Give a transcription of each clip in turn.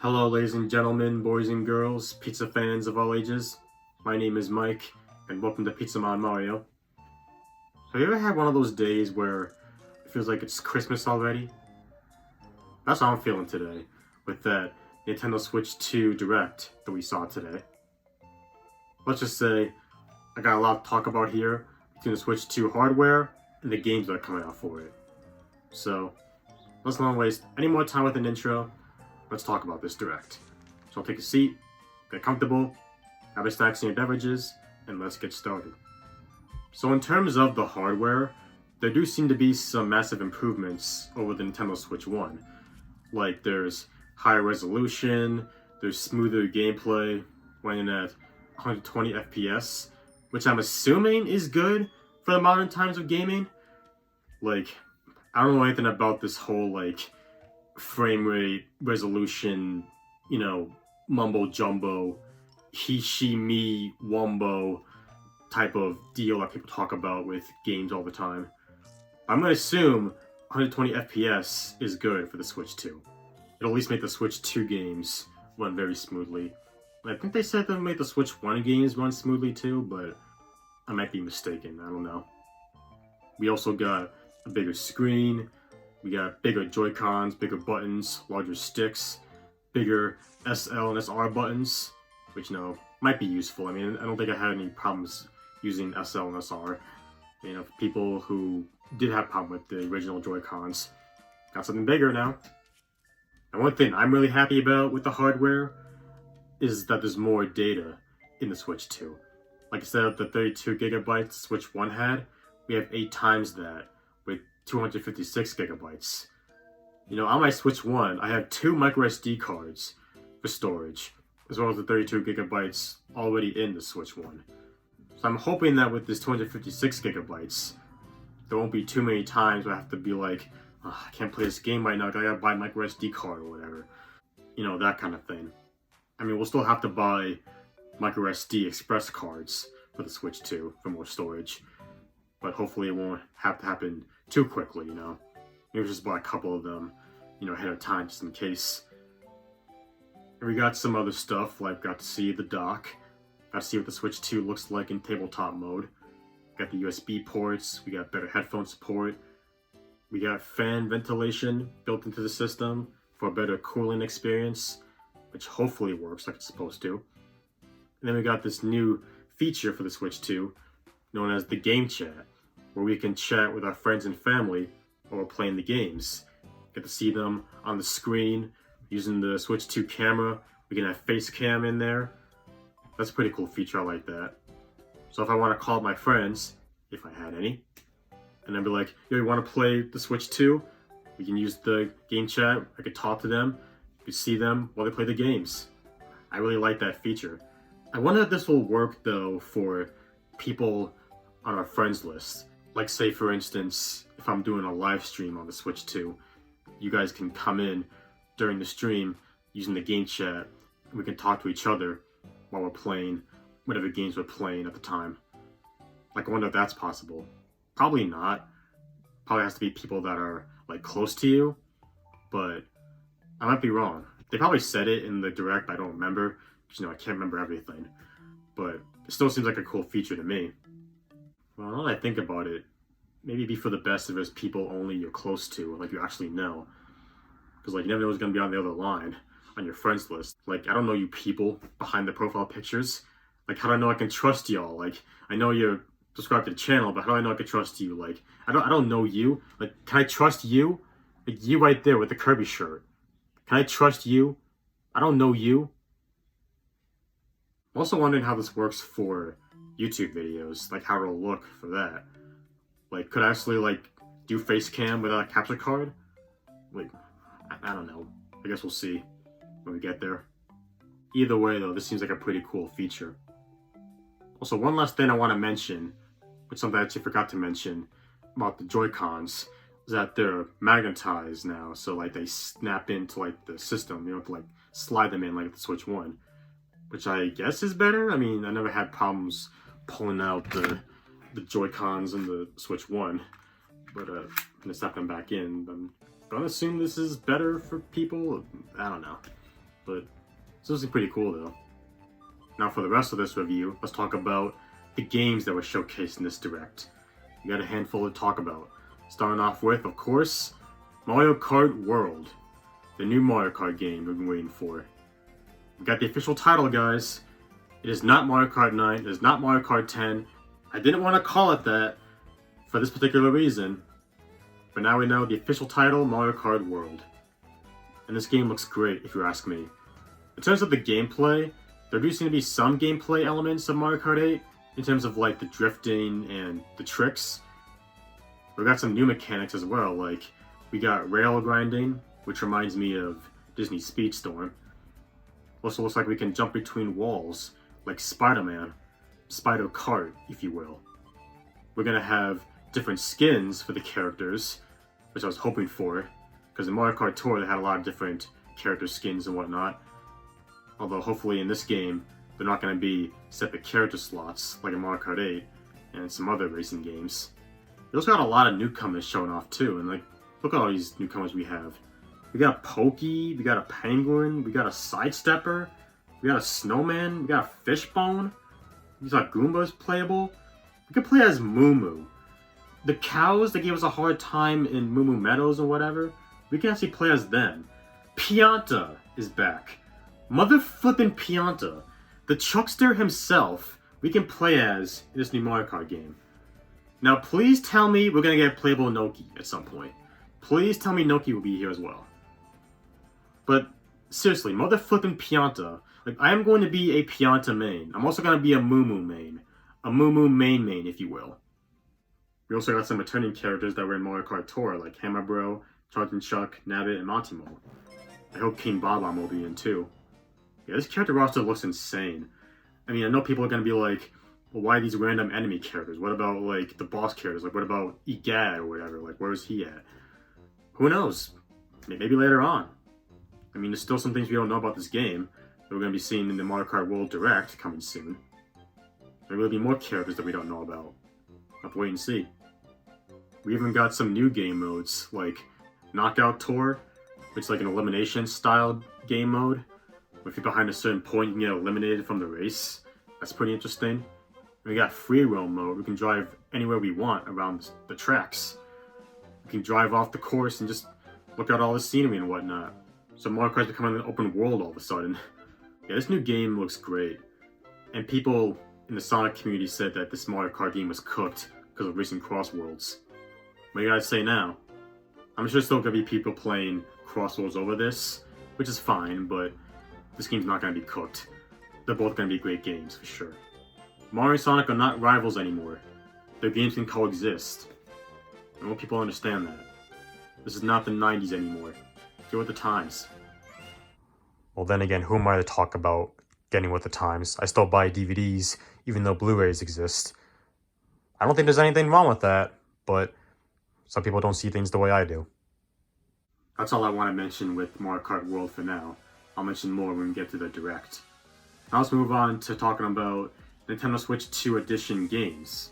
Hello, ladies and gentlemen, boys and girls, pizza fans of all ages. My name is Mike, and welcome to Pizza Mon Mario. Have you ever had one of those days where it feels like it's Christmas already? That's how I'm feeling today, with that Nintendo Switch 2 Direct that we saw today. Let's just say, I got a lot to talk about here between the Switch 2 hardware and the games that are coming out for it. So, let's not waste any more time with an intro. Let's talk about this Direct. So take a seat, get comfortable, have a snacks and your beverages, and let's get started. So in terms of the hardware, there do seem to be some massive improvements over the Nintendo Switch 1. Like there's higher resolution, there's smoother gameplay, running at 120 FPS, which I'm assuming is good for the modern times of gaming. Like, I don't know anything about this whole frame rate, resolution, mumbo jumbo, he, she, me, wumbo type of deal that people talk about with games all the time. I'm going to assume 120 FPS is good for the Switch 2. It'll at least make the Switch 2 games run very smoothly. I think they said they'll make the Switch 1 games run smoothly too, but I might be mistaken, I don't know. We also got a bigger screen. We got bigger Joy-Cons, bigger buttons, larger sticks, bigger SL and SR buttons, which, might be useful. I mean, I don't think I had any problems using SL and SR. For people who did have a problem with the original Joy-Cons, got something bigger now. And one thing I'm really happy about with the hardware is that there's more data in the Switch 2. Like I said, the 32 gigabytes Switch 1 had, we have 8 times that with 256 gigabytes. On my Switch 1, I have 2 microSD cards for storage, as well as the 32 gigabytes already in the Switch 1. So I'm hoping that with this 256 gigabytes, there won't be too many times where I have to be like, oh, I can't play this game right now, I gotta buy a microSD card or whatever. That kind of thing. I mean, we'll still have to buy microSD express cards for the Switch 2 for more storage, but hopefully it won't have to happen too quickly, Maybe just buy a couple of them, ahead of time just in case. And we got some other stuff, like got to see the dock, got to see what the Switch 2 looks like in tabletop mode. Got the USB ports, we got better headphone support, we got fan ventilation built into the system for a better cooling experience, which hopefully works like it's supposed to. And then we got this new feature for the Switch 2, known as the Game Chat, where we can chat with our friends and family while we're playing the games. Get to see them on the screen using the Switch 2 camera. We can have face cam in there. That's a pretty cool feature, I like that. So if I want to call my friends, if I had any, and then be like, yo, you want to play the Switch 2? We can use the game chat. I could talk to them. You could see them while they play the games. I really like that feature. I wonder if this will work though for people on our friends list. Like say for instance, if I'm doing a live stream on the Switch 2, you guys can come in during the stream using the game chat, and we can talk to each other while we're playing whatever games we're playing at the time. I wonder if that's possible. Probably not. Probably has to be people that are close to you, but I might be wrong. They probably said it in the Direct, but I don't remember, because I can't remember everything. But it still seems like a cool feature to me. Well, now that I think about it, maybe it'd be for the best if there's people only you're close to, you actually know. Because you never know who's going to be on the other line, on your friends list. I don't know you people behind the profile pictures. How do I know I can trust y'all? I know you're subscribed to the channel, but how do I know I can trust you? I don't know you. Can I trust you? You right there with the Kirby shirt. Can I trust you? I don't know you. I'm also wondering how this works for YouTube videos, how it'll look for that. Could I actually do face cam without a capture card? I don't know. I guess we'll see when we get there. Either way though, this seems like a pretty cool feature. Also, one last thing I want to mention, which something I actually forgot to mention about the Joy-Cons, is that they're magnetized now, so they snap into the system. You don't have to slide them in like the Switch 1, which I guess is better. I mean, I never had problems pulling out the Joy-Cons in the Switch 1, but I'm gonna snap them back in. I'm gonna assume this is better for people. I don't know. but it's honestly pretty cool though. Now for the rest of this review, let's talk about the games that were showcased in this Direct. We got a handful to talk about. Starting off with, of course, Mario Kart World, the new Mario Kart game we've been waiting for. We got the official title, guys. It is not Mario Kart 9, it is not Mario Kart 10. I didn't want to call it that for this particular reason, but now we know the official title, Mario Kart World. And this game looks great, if you ask me. In terms of the gameplay, there do seem to be some gameplay elements of Mario Kart 8, in terms of like the drifting and the tricks. We got some new mechanics as well, like we got rail grinding, which reminds me of Disney's Speedstorm. Also looks like we can jump between walls, like Spider-Man, Spider Kart, if you will. We're gonna have different skins for the characters, which I was hoping for, because in Mario Kart Tour they had a lot of different character skins and whatnot. Although hopefully in this game, they're not gonna be separate character slots, like in Mario Kart 8, and some other racing games. We also got a lot of newcomers showing off too, and like, look at all these newcomers we have. We got a Pokey, we got a Penguin, we got a Sidestepper, we got a Snowman, we got a Fishbone, we got Goombas playable. We could play as Moo Moo. The cows that gave us a hard time in Moo Moo Meadows or whatever, we can actually play as them. Pianta is back. Mother flippin' Pianta. The Chuckster himself, we can play as in this new Mario Kart game. Now please tell me we're gonna get playable Noki at some point. Please tell me Noki will be here as well. But seriously, mother flippin' Pianta. Like, I am going to be a Pianta main. I'm also going to be a Moo Moo main. A Moo Moo main, if you will. We also got some returning characters that were in Mario Kart Tour, like Hammer Bro, Charging Chuck, Nabbit, and Montimo. I hope King Bob-omb will be in too. Yeah, this character roster looks insane. I mean, I know people are going to be like, well, why these random enemy characters? What about, like, the boss characters? Like, what about Egad or whatever? Like, where is he at? Who knows? Maybe later on. I mean, there's still some things we don't know about this game that we're going to be seeing in the Mario Kart World Direct coming soon. There will be more characters that we don't know about. We'll have to wait and see. We even got some new game modes, like Knockout Tour, which is like an elimination-style game mode. If you're behind a certain point, you can get eliminated from the race. That's pretty interesting. And we got Free Roam mode. We can drive anywhere we want around the tracks. We can drive off the course and just look at all the scenery and whatnot. So Mario Kart's becoming an open world all of a sudden. Yeah, this new game looks great. And people in the Sonic community said that this Mario Kart game was cooked because of recent Crossworlds. What do you guys say now? I'm sure there's still gonna be people playing Crossworlds over this, which is fine, but this game's not gonna be cooked. They're both gonna be great games, for sure. Mario and Sonic are not rivals anymore. Their games can coexist. I want people to understand that. This is not the 90s anymore. Get with the times. Well, then again, who am I to talk about getting with the times? I still buy DVDs, even though Blu-rays exist. I don't think there's anything wrong with that, but some people don't see things the way I do. That's all I want to mention with Mario Kart World for now. I'll mention more when we get to the Direct. Now let's move on to talking about Nintendo Switch 2 Edition games,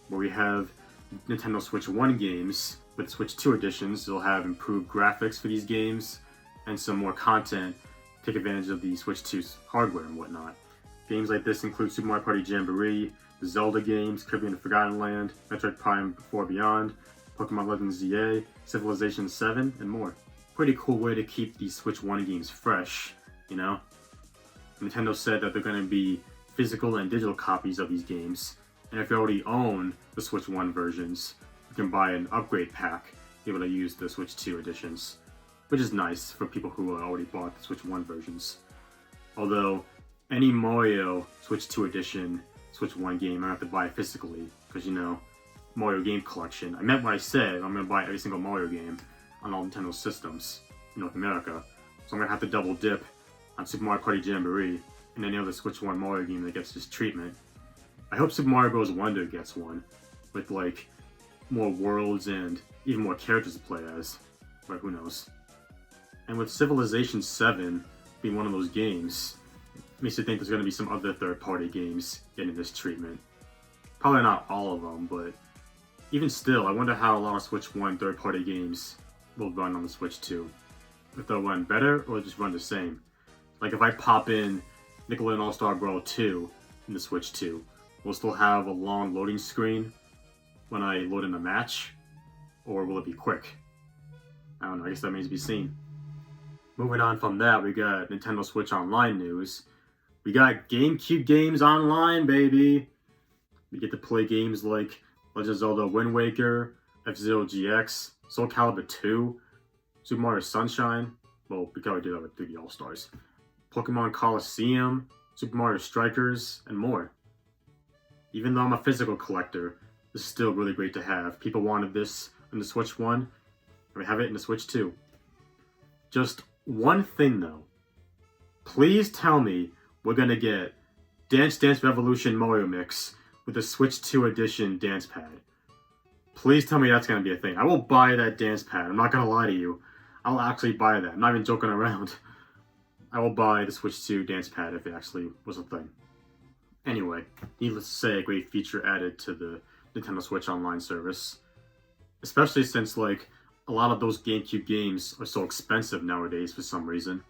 where we have Nintendo Switch 1 games. With Switch 2 editions, they'll have improved graphics for these games and some more content to take advantage of the Switch 2's hardware and whatnot. Games like this include Super Mario Party Jamboree, the Zelda games, Kirby and the Forgotten Land, Metroid Prime 4 Beyond, Pokemon Legends ZA, Civilization 7, and more. Pretty cool way to keep these Switch 1 games fresh, you know? Nintendo said that they're going to be physical and digital copies of these games, and if you already own the Switch 1 versions, you can buy an upgrade pack to be able to use the Switch 2 editions, which is nice for people who already bought the Switch 1 versions. Although, any Mario Switch 2 edition Switch 1 game I have to buy physically, because you know, Mario game collection. I meant what I said, I'm going to buy every single Mario game on all Nintendo systems in North America, so I'm going to have to double dip on Super Mario Party Jamboree and any other Switch 1 Mario game that gets this treatment. I hope Super Mario Bros. Wonder gets one, with like more worlds and even more characters to play as, but who knows. And with Civilization 7 being one of those games, it makes you think there's going to be some other third-party games getting this treatment. Probably not all of them, but even still, I wonder how a lot of Switch 1 third-party games will run on the Switch 2. If they'll run better or just run the same. Like if I pop in Nickelodeon All-Star Brawl 2 in the Switch 2, we'll still have a long loading screen when I load in a match, or will it be quick? I don't know, I guess that remains to be seen. Moving on from that, we got Nintendo Switch Online news. We got GameCube games online, baby! We get to play games like Legend of Zelda Wind Waker, F-Zero GX, Soul Calibur 2, Super Mario Sunshine, well, we can already do that with 3D All-Stars, Pokemon Coliseum, Super Mario Strikers, and more. Even though I'm a physical collector, this is still really great to have. People wanted this in the Switch 1, and we have it in the Switch 2. Just one thing though. Please tell me we're gonna get Dance Dance Revolution Mario Mix with the Switch 2 edition dance pad. Please tell me that's gonna be a thing. I will buy that dance pad. I'm not gonna lie to you. I'll actually buy that. I'm not even joking around. I will buy the Switch 2 dance pad if it actually was a thing. Anyway, needless to say, a great feature added to the Nintendo Switch Online service. Especially since, like, a lot of those GameCube games are so expensive nowadays for some reason.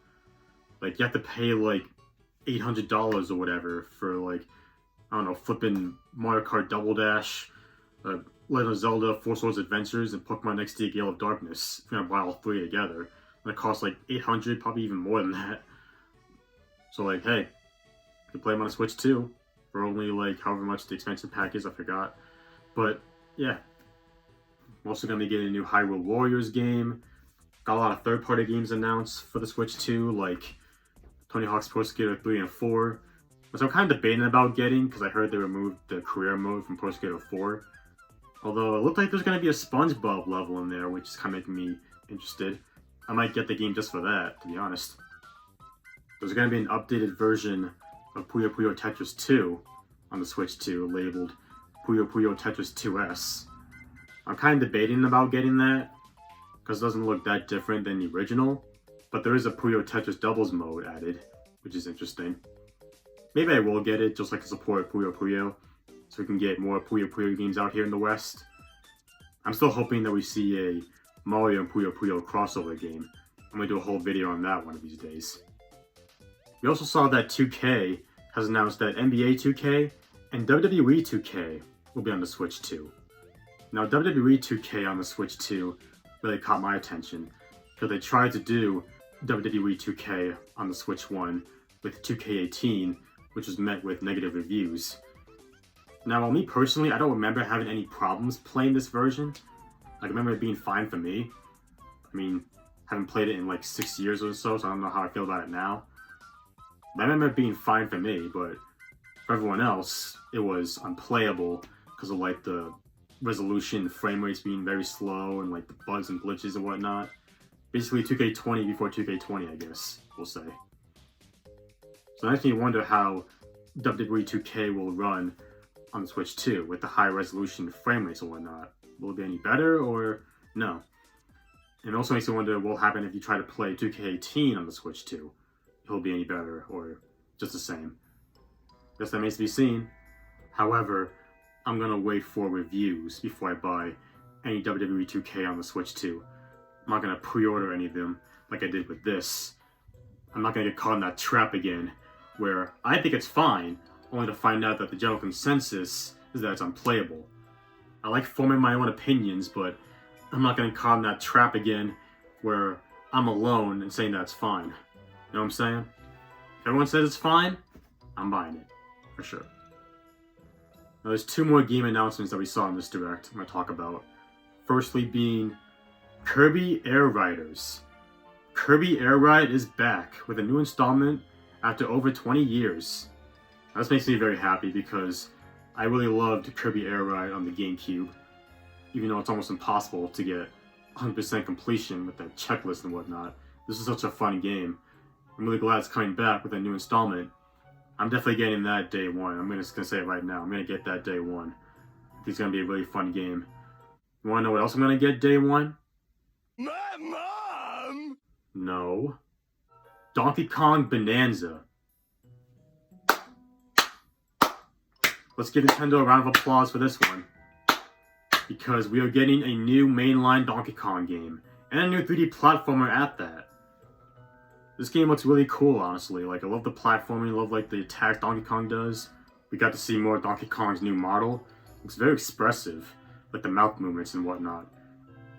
Like, you have to pay, like, $800 or whatever for, like, I don't know, flipping Mario Kart Double Dash, Legend of Zelda, Four Swords Adventures, and Pokemon XD Gale of Darkness. If you're gonna buy all three together, and it costs like $800, probably even more than that. So like, hey, you can play them on a Switch too, for only like however much the expansion pack is, I forgot. But yeah, we're also gonna be getting a new Hyrule Warriors game. Got a lot of third-party games announced for the Switch 2, like Tony Hawk's Pro Skater 3 and 4, which I'm kind of debating about getting because I heard they removed the career mode from Pro Skater 4. Although it looked like there's going to be a SpongeBob level in there, which is kind of making me interested. I might get the game just for that, to be honest. There's going to be an updated version of Puyo Puyo Tetris 2 on the Switch 2, labeled Puyo Puyo Tetris 2S. I'm kind of debating about getting that, because it doesn't look that different than the original, but there is a Puyo Tetris doubles mode added, which is interesting. Maybe I will get it, just like to support Puyo Puyo, so we can get more Puyo Puyo games out here in the West. I'm still hoping that we see a Mario and Puyo Puyo crossover game. I'm going to do a whole video on that one of these days. We also saw that 2K has announced that NBA 2K and WWE 2K will be on the Switch 2. Now WWE 2K on the Switch 2 really caught my attention, because they tried to do WWE 2K on the Switch 1 with 2K18, which was met with negative reviews. Now, while me personally, I don't remember having any problems playing this version. I remember it being fine for me. I mean, I haven't played it in like 6 years or so, so I don't know how I feel about it now. But I remember it being fine for me, but for everyone else, it was unplayable because of like the resolution, frame rates being very slow, and like the bugs and glitches and whatnot. Basically 2K20 before 2K20, I guess, we'll say. So that makes me wonder how WWE 2K will run on the Switch 2 with the high resolution frame rates and whatnot. Will it be any better or no? And it also makes me wonder what will happen if you try to play 2K18 on the Switch 2. Will it be any better or just the same? Guess that remains to be seen. However, I'm gonna wait for reviews before I buy any WWE 2K on the Switch 2. I'm not gonna pre-order any of them like I did with this. I'm not gonna get caught in that trap again where I think it's fine, only to find out that the general consensus is that it's unplayable. I like forming my own opinions, but I'm not getting caught in that trap again where I'm alone and saying that it's fine. You know what I'm saying? If everyone says it's fine, I'm buying it. For sure. Now there's two more game announcements that we saw in this Direct I'm going to talk about. Firstly being Kirby Air Riders. Kirby Air Ride is back with a new installment after over 20 years. Now, this makes me very happy because I really loved Kirby Air Ride on the GameCube, even though it's almost impossible to get 100% completion with that checklist and whatnot. This is such a fun game. I'm really glad it's coming back with a new installment. I'm definitely getting that day one. I'm just going to say it right now. I'm going to get that day one. I think it's going to be a really fun game. You want to know what else I'm going to get day one? My mom! No. Donkey Kong Bonanza. Let's give Nintendo a round of applause for this one. Because we are getting a new mainline Donkey Kong game. And a new 3D platformer at that. This game looks really cool, honestly. Like, I love the platforming, I love like the attacks Donkey Kong does. We got to see more of Donkey Kong's new model. It's very expressive, like the mouth movements and whatnot.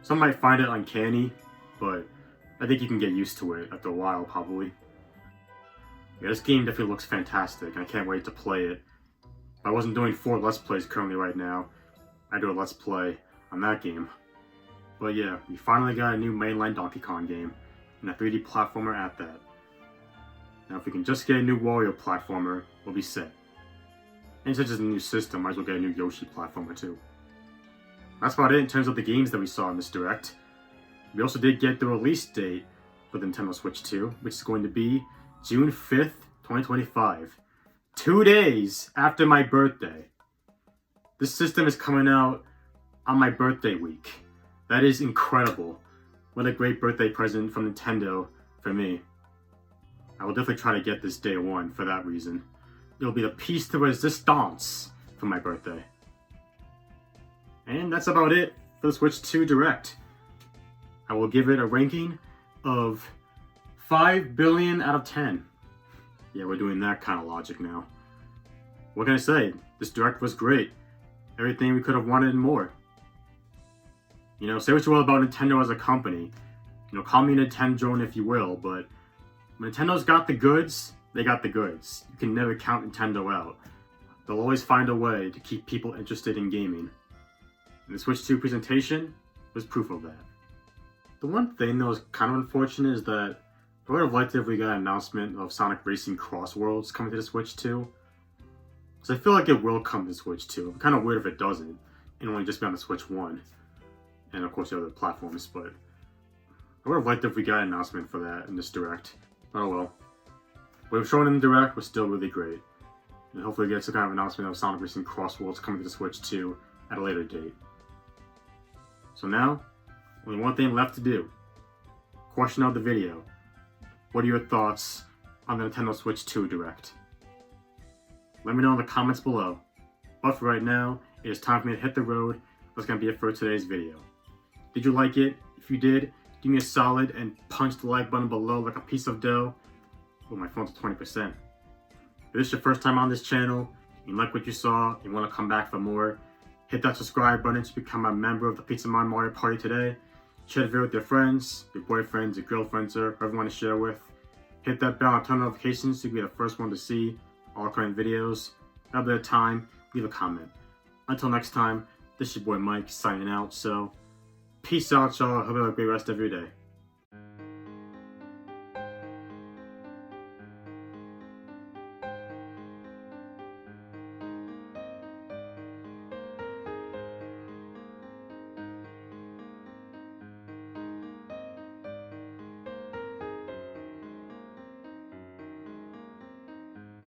Some might find it uncanny, but I think you can get used to it after a while, probably. Yeah, this game definitely looks fantastic, and I can't wait to play it. If I wasn't doing 4 Let's Plays currently right now, I'd do a Let's Play on that game. But yeah, we finally got a new mainline Donkey Kong game, and a 3D platformer at that. Now if we can just get a new Wario platformer, we'll be set. And since it's a new system, might as well get a new Yoshi platformer too. That's about it in terms of the games that we saw in this Direct. We also did get the release date for the Nintendo Switch 2, which is going to be June 5th, 2025. 2 days after my birthday. This system is coming out on my birthday week. That is incredible. What a great birthday present from Nintendo for me. I will definitely try to get this day one for that reason. It'll be the piece de resistance for my birthday. And that's about it for the Switch 2 Direct. I will give it a ranking of 5 billion out of 10. Yeah, we're doing that kind of logic now. What can I say? This Direct was great. Everything we could have wanted and more. You know, say what you will about Nintendo as a company. You know, call me Nintendo if you will, but Nintendo's got the goods, they got the goods. You can never count Nintendo out. They'll always find a way to keep people interested in gaming. And the Switch 2 presentation was proof of that. The one thing that was kind of unfortunate is that I would have liked it if we got an announcement of Sonic Racing Cross Worlds coming to the Switch 2. Because I feel like it will come to the Switch 2. It'd be kind of weird if it doesn't, and only just be on the Switch 1. And of course the other platforms, but I would have liked it if we got an announcement for that in this Direct. Oh well. What we've shown in the Direct was still really great. And hopefully we get some kind of announcement of Sonic Racing Cross Worlds coming to the Switch 2 at a later date. So now, only one thing left to do. Question of the video. What are your thoughts on the Nintendo Switch 2 Direct? Let me know in the comments below. But for right now, it is time for me to hit the road. That's going to be it for today's video. Did you like it? If you did, give me a solid and punch the like button below like a piece of dough. Oh, my phone's at 20%. If this is your first time on this channel, you like what you saw, you want to come back for more, hit that subscribe button to become a member of the Pizzaman Mario Party today. Share the video with your friends, your boyfriends, your girlfriends, or whoever you want to share with. Hit that bell and turn notifications so you can be the first one to see all current videos. Have a bit of time, leave a comment. Until next time, this is your boy Mike signing out, so peace out y'all, hope you have a great rest of your day.